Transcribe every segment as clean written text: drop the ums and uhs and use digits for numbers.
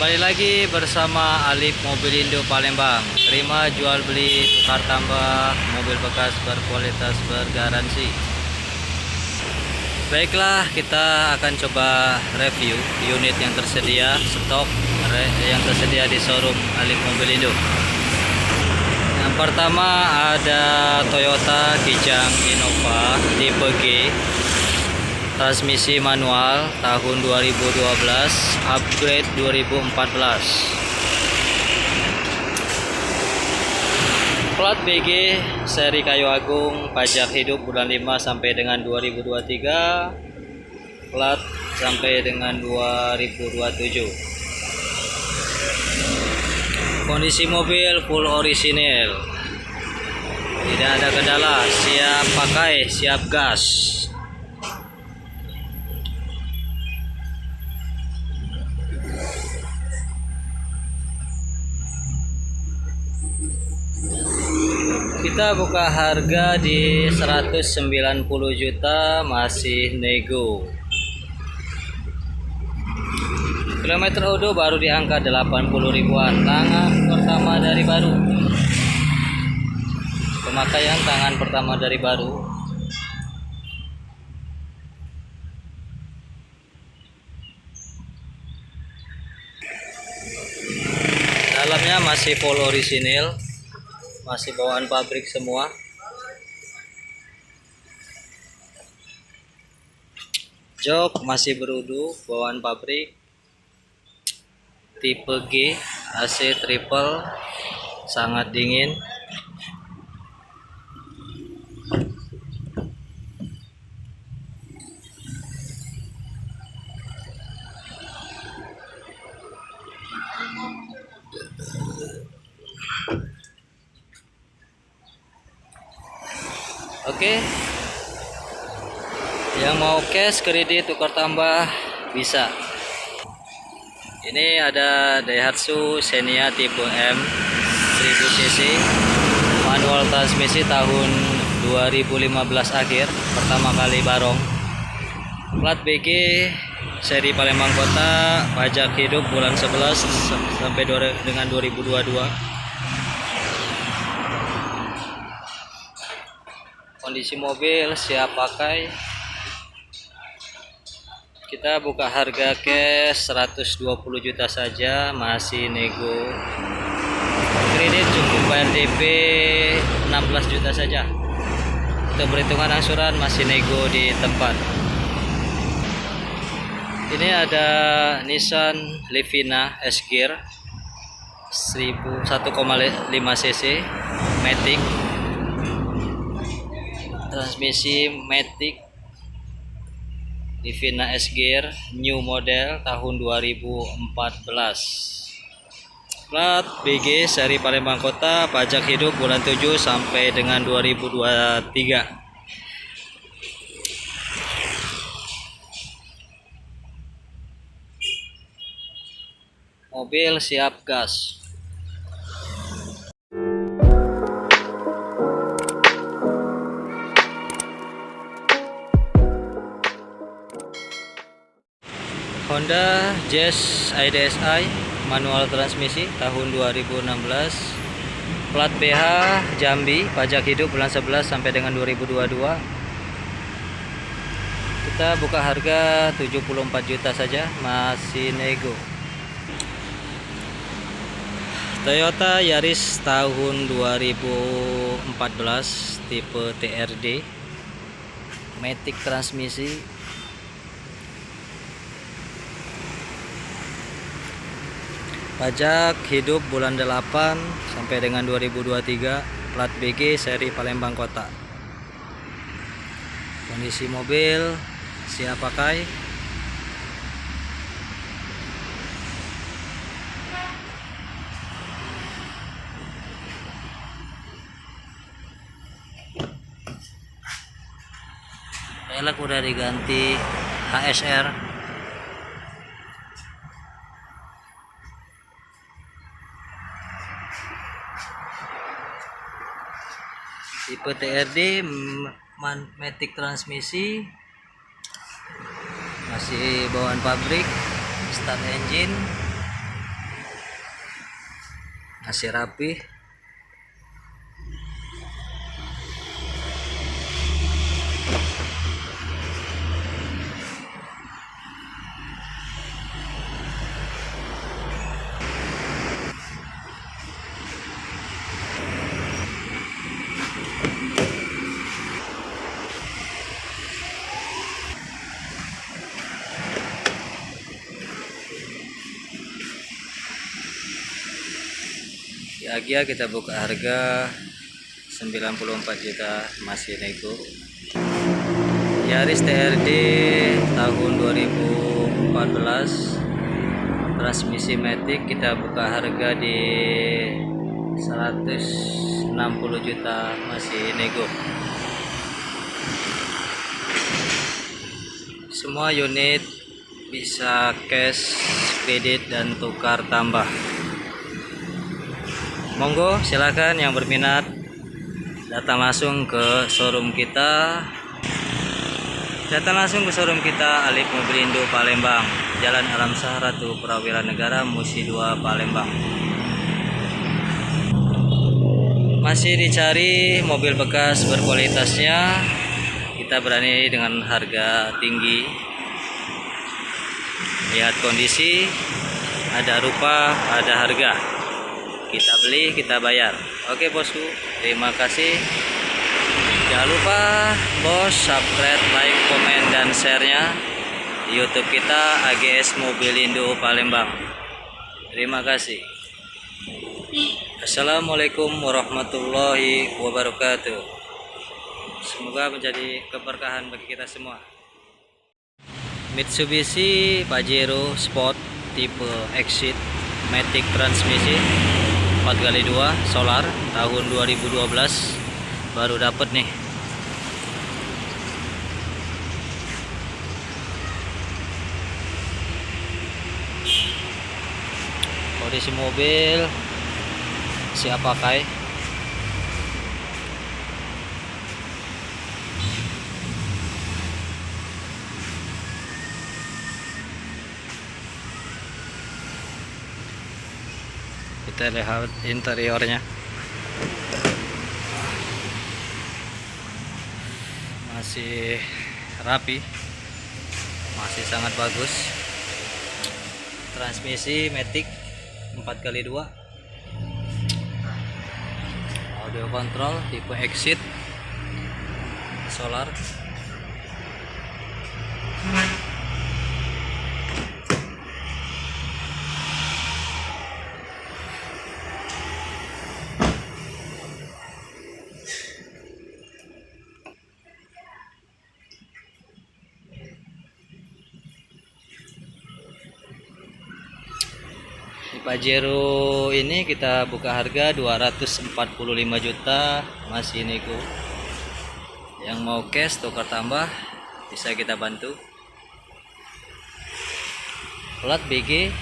Kembali lagi bersama Alif Mobilindo Palembang. Terima jual beli tukar tambah mobil bekas berkualitas bergaransi. Baiklah, kita akan coba review unit yang tersedia, stok yang tersedia di showroom Alif Mobilindo. Yang pertama ada Toyota Kijang Innova tipe G, transmisi manual tahun 2012, upgrade 2014. Plat BG seri Kayu Agung, pajak hidup bulan 5 sampai dengan 2023, plat sampai dengan 2027. Kondisi mobil full orisinil, tidak ada kendala, siap pakai, siap gas. Kita buka harga di 190 juta, masih nego. Kilometer odo baru di angka 80 ribuan. Tangan pertama dari baru. Pemakaian tangan pertama dari baru. Dalamnya masih full orisinil, masih bawaan pabrik semua. Jok masih berudu, bawaan pabrik. Tipe G, AC triple, sangat dingin. Oke, yang mau cash, kredit, tukar tambah bisa. Ini ada Daihatsu Xenia tipe M 1000 cc, manual transmisi tahun 2015 akhir, pertama kali barong. Plat BG seri Palembang Kota, pajak hidup bulan 11 sampai dengan 2022. Kondisi mobil siap pakai. Kita buka harga cash 120 juta saja, masih nego. Kredit cukup bayar DP 16 juta saja. Untuk perhitungan angsuran masih nego di tempat. Ini ada Nissan Livina S-Gear 1,5 cc Matic, transmisi Matic. Livina S-Gear new model tahun 2014. Plat BG seri Palembang Kota, pajak hidup bulan 7 sampai dengan 2023. Mobil siap gas. Honda Jazz IDSi manual transmisi tahun 2016, plat BH Jambi, pajak hidup bulan 11 sampai dengan 2022. Kita buka harga 74 juta saja, masih nego. Toyota Yaris tahun 2014 tipe TRD, Matic transmisi. Pajak hidup bulan 8 sampai dengan 2023, plat BG seri Palembang Kota. Kondisi mobil siap pakai. Velg udah diganti HSR. Tipe TRD, Matic transmisi, masih bawaan pabrik, start engine. masih rapi. Di Agia kita buka harga 94 juta, masih nego. Yaris TRD tahun 2014 transmisi matic kita buka harga di 160 juta, masih nego. Semua unit bisa cash, kredit, dan tukar tambah. Monggo silakan yang berminat datang langsung ke showroom kita. Alip Mobilindo Palembang, Jalan Alam Shah Ratu Prawira Negara, Musi 2 Palembang. Masih dicari mobil bekas berkualitasnya, kita berani dengan harga tinggi. Lihat kondisi, ada rupa, ada harga. Kita beli, kita bayar. Oke bosku, terima kasih. Jangan lupa bos subscribe, like, komen, dan share-nya di YouTube kita AGS Mobilindo Palembang. Terima kasih. Assalamualaikum warahmatullahi wabarakatuh. Semoga menjadi keberkahan bagi kita semua. Mitsubishi Pajero Sport tipe Exit matic transmisi 4x2 solar tahun 2012 baru dapet nih. Kondisi mobil siap pakai. Kita lihat interiornya, masih rapi, masih sangat bagus. Transmisi matic 4x2, audio control tipe Exit solar. Di Pajero ini kita buka harga 245 juta, masih nego. Yang mau cash tukar tambah bisa kita bantu. Plat BG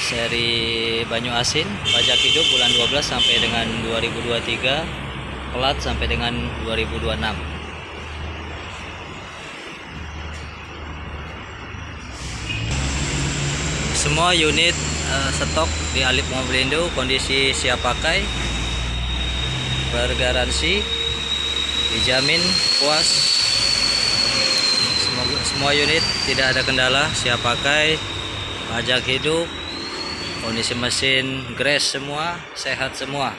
seri Banyu Asin, pajak hidup bulan 12 sampai dengan 2023, plat sampai dengan 2026. Semua unit stok di Alip Mobilindo kondisi siap pakai, bergaransi, dijamin puas. Semua unit tidak ada kendala, siap pakai, pajak hidup, kondisi mesin grass semua, sehat semua.